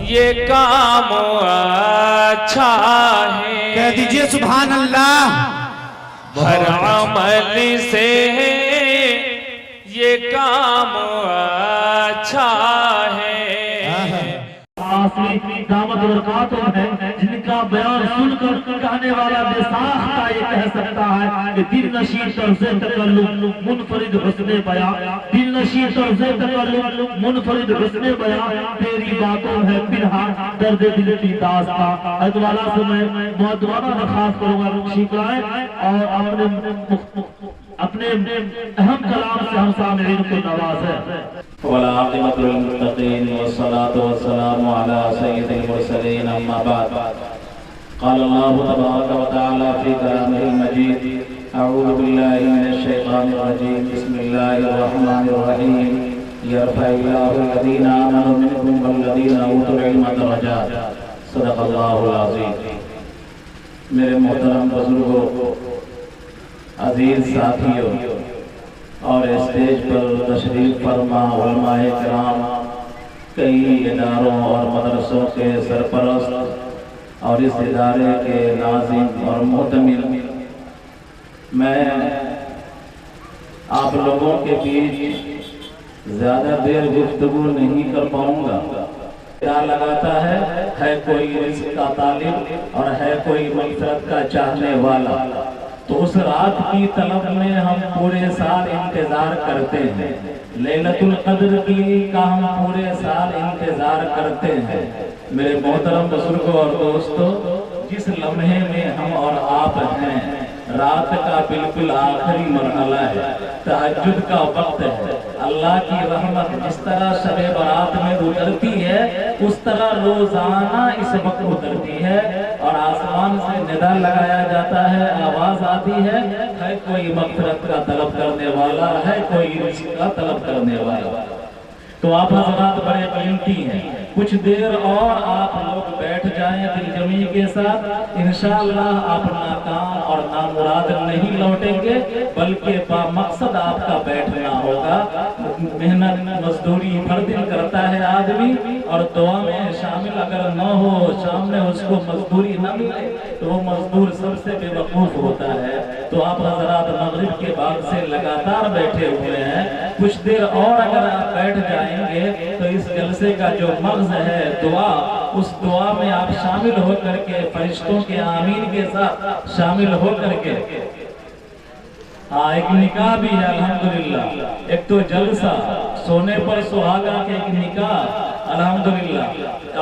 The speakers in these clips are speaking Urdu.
یہ کام اچھا ہے۔ کہہ دیجئے سبحان اللہ۔ ہر عمل سے یہ کام اچھا ہے۔ آسمی دعوت اور خاتم ہے جن کا بیان سن کر کہنے والا بے ساختہ یہ کہہ سکتا ہے کہ دل نشین طرز تکلم منفرد حسن بیان، دل نشین طرز تکلم منفرد حسن بیان، تیری باتوں ہے پنہان درد دل کی داستان۔ حضرت والا سے میں معدوانہ درخواست کروں گا شکرائیں اور اپنے اہم کلام سے ہم سامعین کو نوازیں۔ والعاقبۃ للمتقین والصلاة والسلام علی سید المرسلین اما بعد قال اللہ تبارک وتعالی فی کلامہ المجید اعوذ باللہ من الشیطان الرجیم بسم اللہ الرحمن الرحیم یرفع اللہ الذین آمنوا منکم والذین اوتوا العلم درجات صدق اللہ العظیم۔ میرے محترم بزرگوں، عزیز ساتھیوں اور اسٹیج پر تشریف فرما علماء کرام، کئی اداروں اور مدرسوں کے سرپرست اور اس ادارے کے ناظم اور محتمل، میں آپ لوگوں کے بیچ زیادہ دیر گفتگو نہیں کر پاؤں گا۔ کیا لگاتا ہے کوئی رزق کا طالب اور ہے کوئی مغفرت کا چاہنے والا، تو اس رات کی طلب میں ہم پورے سال انتظار کرتے ہیں، لیلۃ القدر کی کا ہم پورے سال انتظار کرتے ہیں۔ میرے محترم بزرگوں اور دوستوں، جس لمحے میں ہم اور آپ ہیں، رات کا بالکل آخری مرحلہ ہے، تہجد کا وقت ہے۔ اللہ کی رحمت جس طرح شب برات میں اترتی ہے، اس طرح روزانہ اس وقت اترتی ہے اور آسمان سے ندا لگایا جاتا ہے، آواز آتی ہے کوئی مغفرت کا طلب کرنے والا ہے، کوئی رزق کا طلب کرنے والا۔ تو آپ حضرات بڑے قیمتی ہیں، کچھ دیر اور آپ لوگ بیٹھ جائیں دل جمعی کے ساتھ، انشاءاللہ آپ ناکام اور نامراد نہیں لوٹیں گے، بلکہ با مقصد آپ کا بیٹھنا ہوگا۔ محنت مزدوری ہر دن کرتا ہے آدمی، اور دعا میں شامل اگر نہ ہو، شام میں اس کو مزدوری نہ ملے تو وہ مزدور سب سے بے وقوف ہوتا ہے۔ تو آپ حضرات مغرب کے بعد سے لگاتار بیٹھے ہوئے ہیں، کچھ دیر اور اگر آپ بیٹھ جائیں گے تو اس جلسے کا جو مغز ہے دعا، اس دعا میں آپ شامل ہو کر کے فرشتوں کے آمین کے ساتھ شامل ہو کر کے، ایک نکاح بھی ہے الحمدللہ، ایک تو جلسہ سونے پر سہاگا کے ایک نکاح الحمدللہ،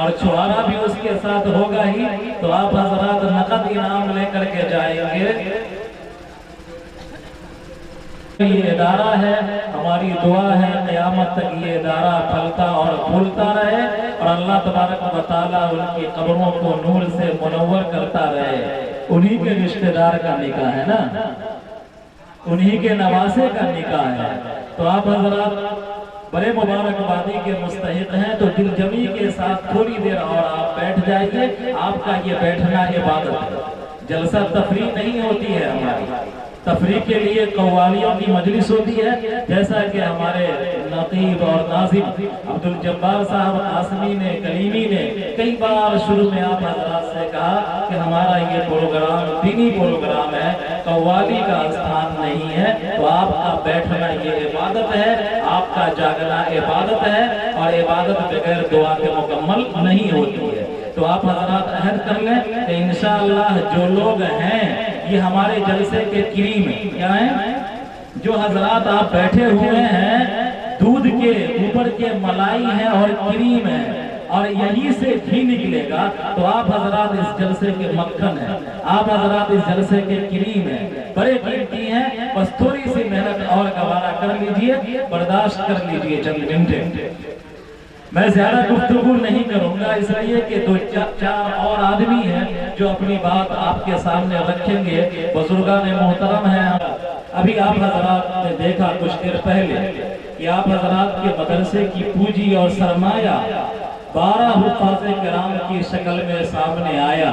اور چھوارا بھی اس کے ساتھ ہوگا ہی، تو آپ حضرات نقد انعام لے کر کے جائیں گے۔ یہ ادارہ ہے، ہماری دعا ہے قیامت تک یہ ادارہ پھلتا اور پھولتا رہے، اور اللہ تبارک و تعالیٰ ان کی قبروں کو نور سے منور کرتا رہے۔ انہی کے رشتہ دار کا نکاح ہے نا، انہی کے نواسے کا نکاح ہے، تو آپ حضرات بڑے مبارکبادی کے مستحق ہیں۔ تو دل جمعی کے ساتھ تھوڑی دیر اور آپ بیٹھ جائیے، آپ کا یہ بیٹھنا عبادت ہے، جلسہ تفریح نہیں ہوتی ہے ہماری، تفریح کے لیے قوالیوں کی مجلس ہوتی ہے، جیسا کہ ہمارے نقیب اور ناظم عبدالجبار صاحب قاسمی نے کلیمی نے کئی بار شروع میں آپ حضرات سے کہا کہ ہمارا یہ پروگرام دینی پروگرام ہے، قوالی کا استھان نہیں ہے، تو آپ کا بیٹھنا یہ عبادت ہے، آپ کا جاگنا عبادت ہے، اور عبادت بغیر دعا کے مکمل نہیں ہوتی ہے۔ تو آپ حضرات عہد کر لیں کہ انشاءاللہ جو لوگ ہیں یہ ہمارے جلسے کے کریم ہیں، کیا ہیں؟ جو حضرات آپ بیٹھے ہوئے ہیں، دودھ کے اوپر کے ملائی ہیں اور کریم ہے، اور یہیں سے گھی نکلے گا، تو آپ حضرات اس جلسے کے مکھن ہیں، آپ حضرات اس جلسے کے کریم ہیں، بڑے قیمتی ہیں۔ بس تھوڑی سی محنت اور گوارا کر لیجئے، برداشت کر لیجئے چند گھنٹے۔ میں زیادہ گفتگو نہیں کروں گا، اس لیے کہ دو چار اور آدمی ہیں جو اپنی بات آپ کے سامنے رکھیں گے، بزرگان محترم ہیں۔ ابھی آپ حضرات نے دیکھا کچھ دیر پہلے کہ آپ حضرات کے مدرسے کی پونجی اور سرمایہ 12 حفاظ کرام کی شکل میں سامنے آیا،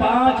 5